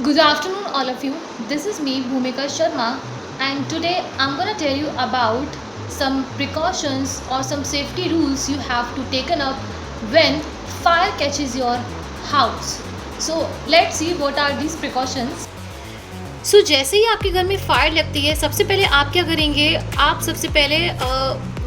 Good afternoon, all of you. This is me, Bhumika Sharma, and today I'm gonna tell you about some precautions or some safety rules you have to taken up when fire catches your house. So let's see what are these precautions. जैसे ही आपके घर में fire लगती है, सबसे पहले आप क्या करेंगे, आप सबसे पहले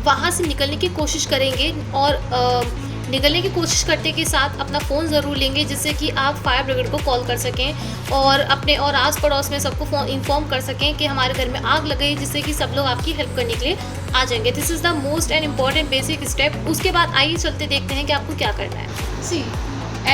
वहाँ से निकलने की कोशिश करेंगे और निकलने की कोशिश करते के साथ अपना फ़ोन ज़रूर लेंगे, जिससे कि आप फायर ब्रिगेड को कॉल कर सकें और अपने और आस पड़ोस में सबको फ़ोन इन्फॉर्म कर सकें कि हमारे घर में आग लग गई, जिससे कि सब लोग आपकी हेल्प करने के लिए आ जाएंगे। This is the most and important basic step. उसके बाद आइए चलते देखते हैं कि आपको क्या करना है। See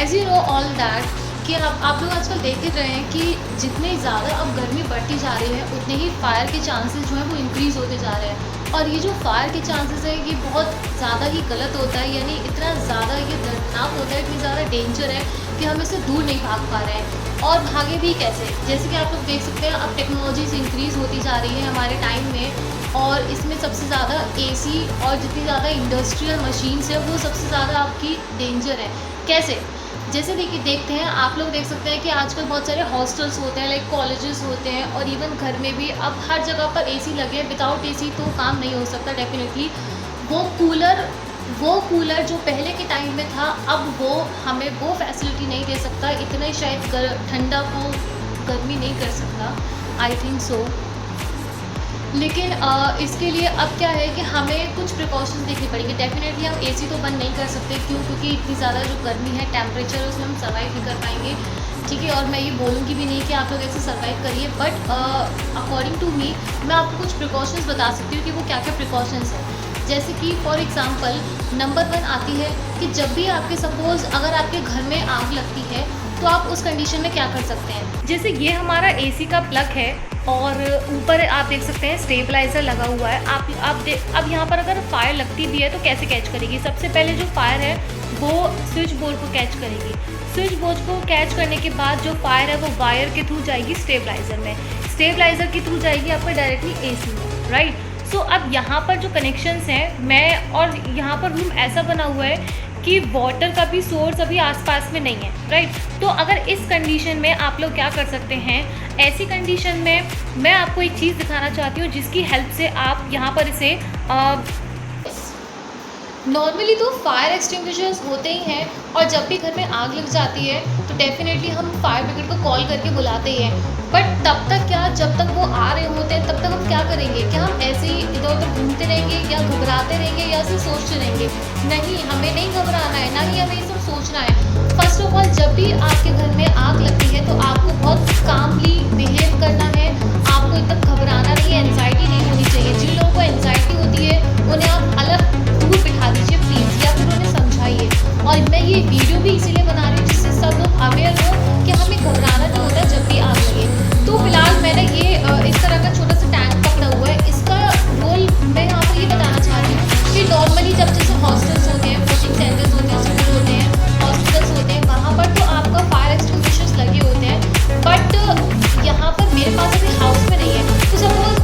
as you know all that कि आप लोग आजकल देख ही रहे हैं कि जितनी ज़्यादा अब गर्मी बढ़ती जा रही है, उतने ही फायर के चांसेस जो हैं वो इंक्रीज़ होते जा रहे हैं। और ये जो फायर के चांसेस है ये बहुत ज़्यादा ही गलत होता है, यानी इतना ज़्यादा ये दर्दनाक होता है, इतनी ज़्यादा डेंजर है कि हम इससे दूर नहीं भाग पा रहे हैं। और भागे भी कैसे, जैसे कि आप लोग देख सकते हैं अब टेक्नोलॉजीज इंक्रीज़ होती जा रही है हमारे टाइम में, और इसमें सबसे ज़्यादा एसी और जितनी ज़्यादा इंडस्ट्रियल मशीन्स है वो सबसे ज़्यादा आपकी डेंजर है। कैसे, जैसे देखते हैं, आप लोग देख सकते हैं कि आजकल बहुत सारे हॉस्टल्स होते हैं, लाइक कॉलेजेस होते हैं, और इवन घर में भी अब हर जगह पर एसी लगे हैं। विदाउट एसी तो काम नहीं हो सकता डेफिनेटली। वो कूलर जो पहले के टाइम में था, अब वो हमें वो फैसिलिटी नहीं दे सकता, इतना ही शायद ठंडा को गर्मी नहीं कर सकता, आई थिंक सो। लेकिन इसके लिए अब क्या है कि हमें कुछ प्रिकॉशंस देखने पड़ेंगे। डेफिनेटली हम एसी तो बंद नहीं कर सकते, क्योंकि इतनी ज़्यादा जो गर्मी है, टेम्परेचर है, उसमें हम सर्वाइव नहीं कर पाएंगे, ठीक है। और मैं ये बोलूँगी भी नहीं कि आप लोग ऐसे सर्वाइव करिए, बट अकॉर्डिंग टू मी मैं आपको कुछ प्रिकॉशंस बता सकती हूँ कि वो क्या क्या प्रिकॉशंस हैं। जैसे कि फॉर एग्ज़ाम्पल नंबर 1 आती है कि जब भी आपके सपोज़ अगर आपके घर में आग लगती है तो आप उस कंडीशन में क्या कर सकते हैं। जैसे ये हमारा एसी का प्लग है और ऊपर आप देख सकते हैं स्टेबलाइज़र लगा हुआ है। अब यहाँ पर अगर फायर लगती भी है तो कैसे कैच करेगी। सबसे पहले जो फायर है वो स्विच बोर्ड को कैच करेगी। स्विच बोर्ड को कैच करने के बाद जो फायर है वो वायर के थ्रू जाएगी स्टेबलाइज़र में, स्टेबलाइज़र के थ्रू जाएगी आपका डायरेक्टली एसी में, राइट। सो अब यहाँ पर जो कनेक्शंस हैं, और यहाँ पर रूम ऐसा बना हुआ है कि वाटर का भी सोर्स अभी आसपास में नहीं है, राइट। तो अगर इस कंडीशन में आप लोग क्या कर सकते हैं, ऐसी कंडीशन में मैं आपको एक चीज़ दिखाना चाहती हूँ जिसकी हेल्प से आप यहाँ पर इसे नॉर्मली तो फायर एक्सटिंग्विशर्स होते ही हैं, और जब भी घर में आग लग जाती है तो डेफिनेटली हम फायर ब्रिगेड को कॉल करके बुलाते ही हैं। बट तब तक क्या, जब तक वो आ रहे होते हैं तब तक हम क्या करेंगे, क्या हम ऐसे ही इधर उधर घूमते रहेंगे या घबराते रहेंगे या सिर्फ सोचते रहेंगे। नहीं, हमें नहीं घबराना है, ना ही हमें ये सब सोचना है। फर्स्ट ऑफ ऑल, जब भी आपके घर में आग लगती है तो आपको बहुत कामली बिहेव करना है, आपको एकदम घबराना नहीं है, एनजाइटी नहीं होनी चाहिए। जिन लोगों को एनजाइटी होती है उन्हें आप अलग दूर बिठा दीजिए प्लीज़, या फिर उन्हें समझाइए। और मैं ये वीडियो भी इसीलिए बना रही हूँ जिससे सब लोग अवेयर हो कि हमें घबराना नहीं होता जब भी आग लगे। तो फिलहाल मैंने ये इस तरह का छोटा सा टैंक पकड़ा हुआ है। इसका रोल मैं यहाँ पर ये बताना चाह रही हूँ कि नॉर्मली जब जैसे हॉस्टल्स होते हैं, कोचिंग सेंटर्स होते हैं, स्कूल होते हैं, हॉस्पिटल्स होते हैं, वहाँ पर तो आपका फायर एक्सटिंग्विशर्स लगे होते हैं। बट यहाँ पर मेरे पास अभी हाउस में नहीं है, तो सपोज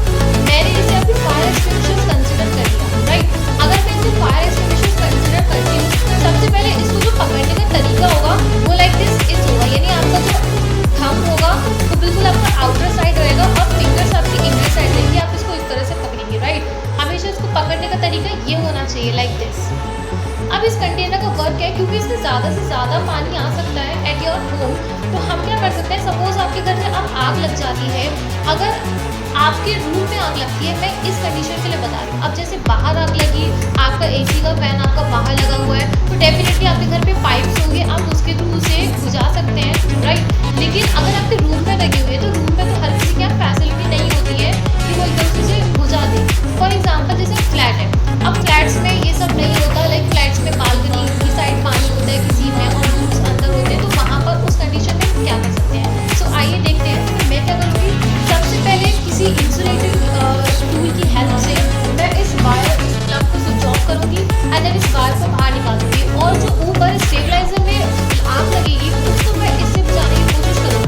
मैंने इसे अभी फायर एक्सटिंग्विशर्स कंसिडर कर लिया, राइट। अगर मैं इसे फायर एक्सटिंग्विशर्स कंसिडर करती हूँ तो सबसे पहले इसको जो पकड़ने का तरीका होगा वो लाइक दिस इस होगा, यानी आपका जो थंब होगा वो बिल्कुल आपका आउटर साइड रहेगा और फिंगर्स आपकी इनर साइड रहेंगी। आप इसको इस तरह से पकड़ेंगे, राइट। हमेशा इसको पकड़ने का तरीका ये होना चाहिए, लाइक दिस। अब इस कंटेनर का वर्क है, क्योंकि इसमें ज़्यादा से ज़्यादा पानी आ सकता है एट योर होम, तो हम क्या कर सकते हैं, सपोज आपके घर में अब आग लग जाती है, अगर आपके रूम में आग लगती है, मैं इस कंडीशन के लिए बता रही हूँ। अब जैसे बाहर आग लगी, आपका एसी का फैन आपका बाहर लगा हुआ है, तो डेफिनेटली आपके घर पे पाइप्स होंगे, आप उसके थ्रू उसे बुझा सकते हैं, राइट। लेकिन अगर आपके रूम में लगे हुए, तो रूम में तो हर किसी की फैसिलिटी नहीं होती है कि वो एकदम से उसे बुझा दे। फॉर एग्जाम्पल जैसे फ्लैट है, अब फ्लैट्स में ये सब नहीं होता, लाइक फ्लैट्स में बालकनी की साइड पानी होता है किसी में और रूम्स अंदर होते हैं, तो वहाँ पर उस कंडीशन में क्या कर सकते हैं। सो आइए देखते हैं कि मैं क्या करूँगी। सबसे पहले किसी इंसुलेटेड टूल की हेल्प से मैं इस वायर, इस प्लग को स्विच ऑफ करूँगी एंड देन इस वायर को बाहर निकाल दूँगी, और जो ऊपर स्टेबलाइजर में आग लगेगी उसको मैं इससे बुझाने की कोशिश करूँगी।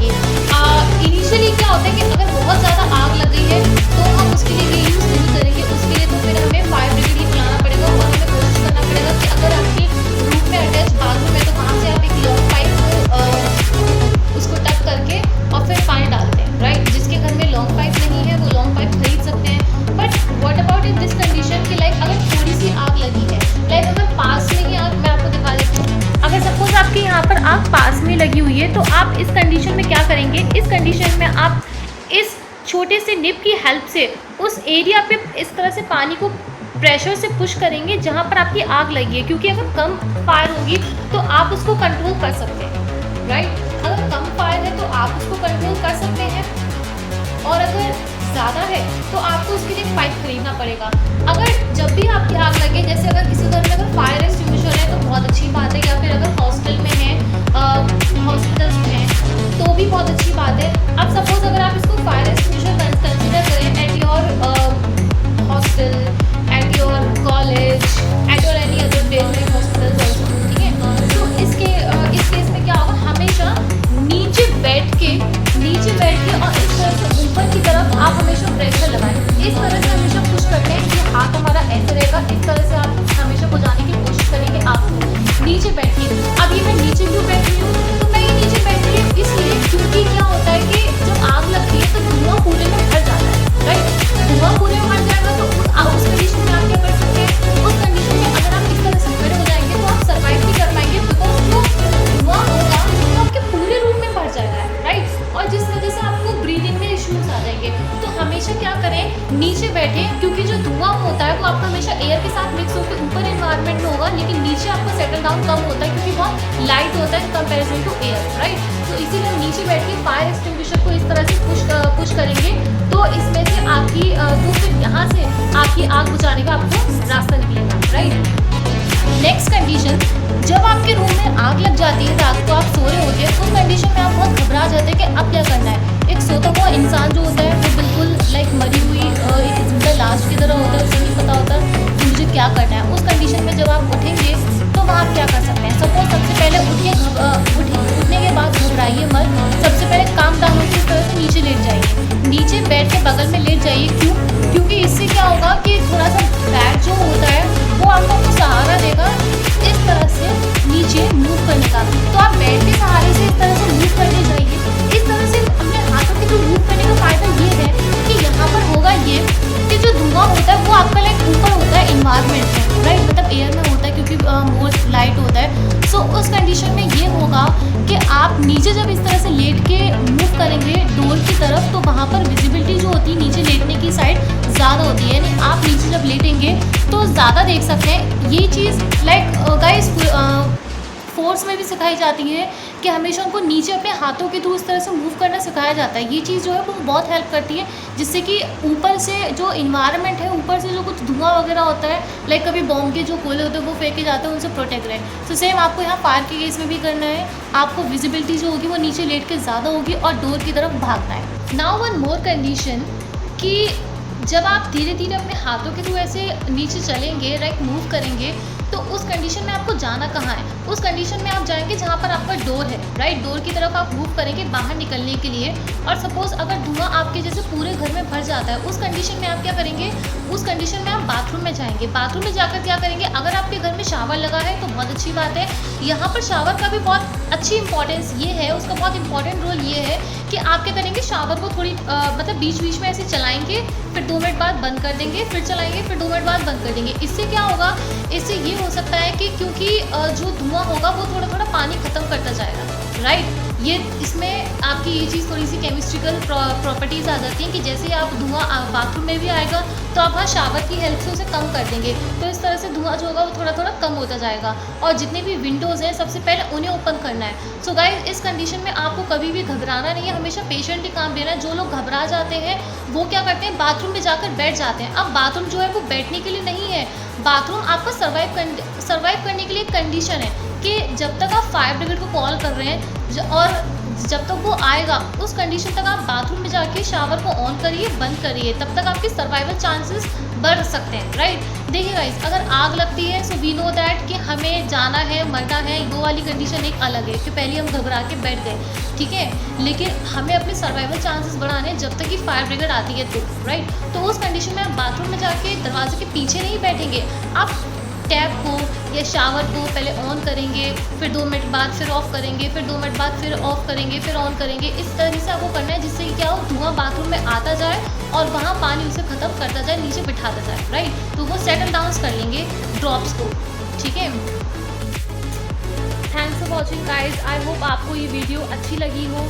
क्या करेंगे, इस कंडीशन में आप इस छोटे से निब की हेल्प से उस एरिया पे इस तरह से पानी को प्रेशर से पुश करेंगे जहाँ पर आपकी आग लगी है, क्योंकि अगर कम फायर होगी तो आप उसको कंट्रोल कर सकते हैं, राइट। अगर कम फायर है तो आप उसको कंट्रोल कर सकते हैं, और अगर ज़्यादा है तो आपको उसके लिए पाइप खरीदना पड़ेगा। अगर जब भी आपकी आग लगे, जैसे अगर किसी घर में अगर फायर एक्सटिंग्विशर है तो बहुत अच्छी बात है, या फिर अगर हॉस्टल में है, हॉस्पिटल्स में है, तो भी बहुत अच्छी बात है। अब सपोज अगर आप इसको फायर एक्सटिंग्विशर कंसिडर करें at your hostel, at your college, at your any other place, hospitals also, ठीक है। तो इस केस में क्या होगा, हमेशा नीचे बैठ के और इस तरह से ऊपर की तरफ आप हमेशा प्रेशर लगाएं। इस तरह से हमेशा पुश करते हैं कि हाथ हमारा ऐसे रहेगा, इस तरह से आप हमेशा बुझाने की कोशिश करेंगे। आप नीचे बैठिए। अब ये मैं नीचे क्यों बैठ रही हूँ, तो मैं ये नीचे बैठ रही हूँ इसलिए क्योंकि क्या होता है कि जब आग लगती है तो धुआं पूरे में भर जाता है, राइट। धुआं पूरे में भर जाएगा तो उस कंडीशन में आप क्या कर सकते हैं, उस कंडीशन में अगर आप इस तरह से खड़े हो जाएंगे तो आप सर्वाइव नहीं कर पाएंगे, बिकॉज जो धुआं होगा वो आपके पूरे रूम में भर जाएगा, राइट। और जिस वजह से आपको ब्रीदिंग में इश्यूज आ जाएंगे। तो हमेशा क्या करें, नीचे बैठे, क्योंकि जो धुआं होता है वो आपका हमेशा एयर के साथ मिक्स होकर ऊपर एनवायरनमेंट में होगा, लेकिन नीचे आपको सेटल डाउन कम होता है क्योंकि बहुत लाइट होता है कंपैरिजन टू एयर, राइट। तो इसीलिए हम नीचे बैठ के फायर एक्सटिंग्विशर को इस तरह से पुश करेंगे तो इसमें से आपकी तो फिर यहाँ से आपकी आग बुझाने का आपको रास्ता निकलेगा, राइट। नेक्स्ट कंडीशन, जब आपके रूम में आग लग जाती है, रात को आप सो रहे होते हैं, उस कंडीशन में आप बहुत घबरा जाते हैं कि अब क्या करना है। एक सोता हुआ इंसान जो होता है वो बिल्कुल लाइक मरी हुई एक किस्म का लाश की तरह होता है, उसे नहीं पता होता कि मुझे क्या करना है। उस कंडीशन में जब आप उठेंगे तो वहाँ आप क्या कर सकते हैं। सपोज सबसे पहले उठने के बाद घबराइए मत, सबसे पहले काम डाउन होकर इस तरह से नीचे लेट जाइए, नीचे बेड के बगल में लेट जाइए। क्यों? क्योंकि इससे क्या होगा कि थोड़ा सा बैड जो होता है वो आपको सहारा देगा इस तरह से नीचे मूव करने का। तो आप बेड के सहारे से इस तरह से मूव करने जाइए। इस तरह से अपने हाथों के थ्रू मूव करने का फ़ायदा ये है कि यहाँ पर होगा ये कि जो धुआं होता है वो आपका लाइक ऊपर होता है इन्वायरमेंट में, राइट, मतलब एयर में होता है क्योंकि मोर लाइट होता है। सो उस कंडीशन में ये होगा कि आप नीचे जब इस तरह से लेट के मूव करेंगे डोर की तरफ तो वहाँ पर विजिबिलिटी जो होती है नीचे लेटने की साइड ज़्यादा होती है, यानी आप नीचे जब लेटेंगे तो ज़्यादा देख सकते हैं। ये चीज़ लाइक गाइस फोर्स में भी सिखाई जाती है कि हमेशा उनको नीचे अपने हाथों के थ्रू इस तरह से मूव करना सिखाया जाता है। ये चीज़ जो है वो बहुत हेल्प करती है, जिससे कि ऊपर से जो इन्वायरमेंट है, ऊपर से जो कुछ धुआं वगैरह होता है, लाइक कभी बॉम्ब के जो गोले होते हैं वो फेंके जाते हैं, उनसे प्रोटेक्ट रहे। तो सेम आपको यहाँ फायर के केस में भी करना है, आपको विजिबिलिटी जो होगी वो नीचे लेट के ज़्यादा होगी और डोर की तरफ भागना है। नाउ वन मोर कंडीशन कि जब आप धीरे धीरे अपने हाथों के थ्रू ऐसे नीचे चलेंगे, राइट, मूव करेंगे, तो उस कंडीशन में आपको जाना कहाँ है। उस कंडीशन में आप जाएंगे जहाँ पर आपका डोर है, राइट, डोर की तरफ आप मूव करेंगे बाहर निकलने के लिए। और सपोज अगर धुआं आपके जैसे पूरे घर में भर जाता है, उस कंडीशन में आप क्या करेंगे, उस कंडीशन में आप बाथरूम में जाएंगे। बाथरूम में जाकर क्या करेंगे, अगर आपके घर में शावर लगा है तो बहुत अच्छी बात है। यहाँ पर शावर का भी बहुत अच्छी इंपॉर्टेंस ये है, उसका बहुत इंपॉर्टेंट रोल ये है कि आप क्या करेंगे, शावर को थोड़ी मतलब बीच बीच में ऐसे चलाएंगे, फिर 2 मिनट बाद बंद कर देंगे, फिर चलाएंगे, फिर 2 मिनट बाद बंद कर देंगे। इससे क्या होगा, इससे ये हो सकता है कि क्योंकि जो धुआं होगा वो थोड़ा थोड़ा पानी ख़त्म करता जाएगा, राइट। ये इसमें आपकी ये चीज़ थोड़ी सी केमिस्ट्रिकल प्रॉपर्टीज़ आ जाती हैं कि जैसे आप धुआं बाथरूम में भी आएगा तो आप वहाँ शावर की हेल्प से उसे कम कर देंगे, तो इस तरह से धुआं जो होगा वो थोड़ा थोड़ा कम होता जाएगा। और जितने भी विंडोज़ हैं सबसे पहले उन्हें ओपन करना है। सो गाइस, इस कंडीशन में आपको कभी भी घबराना नहीं है, हमेशा पेशेंटली काम लेना है। जो लोग घबरा जाते हैं वो क्या करते हैं, बाथरूम में जाकर बैठ जाते हैं। अब बाथरूम जो है वो बैठने के लिए नहीं है, बाथरूम आपका सर्वाइव करने के लिए एक कंडीशन है कि जब तक आप फायर ब्रिगेड को कॉल कर रहे हैं और जब तक वो आएगा उस कंडीशन तक आप बाथरूम में जाके शावर को ऑन करिए, बंद करिए, तब तक आपके सर्वाइवल चांसेस बढ़ सकते हैं, राइट। देखिए गाइस, अगर आग लगती है सो वी नो दैट कि हमें जाना है, मरना है, वो वाली कंडीशन एक अलग है कि पहले हम घबरा के बैठ गए, ठीक है, लेकिन हमें अपने सर्वाइवल चांसेस बढ़ाने हैं जब तक कि फायर ब्रिगेड आती है तो, राइट। तो उस कंडीशन में आप बाथरूम में जाके दरवाजे के पीछे नहीं बैठेंगे, आप टैप को या शावर को पहले ऑन करेंगे, फिर 2 मिनट बाद फिर ऑफ करेंगे, फिर 2 मिनट बाद फिर ऑफ करेंगे, फिर ऑन करेंगे। इस तरह से आपको करना है जिससे कि क्या हो, धुआं बाथरूम में आता जाए और वहाँ पानी उसे ख़त्म करता जाए, नीचे बिठाता जाए, राइट। तो वो सेटल डाउन कर लेंगे ड्रॉप्स को, ठीक है। Thanks for watching guys, I hope आपको ये वीडियो अच्छी लगी हो।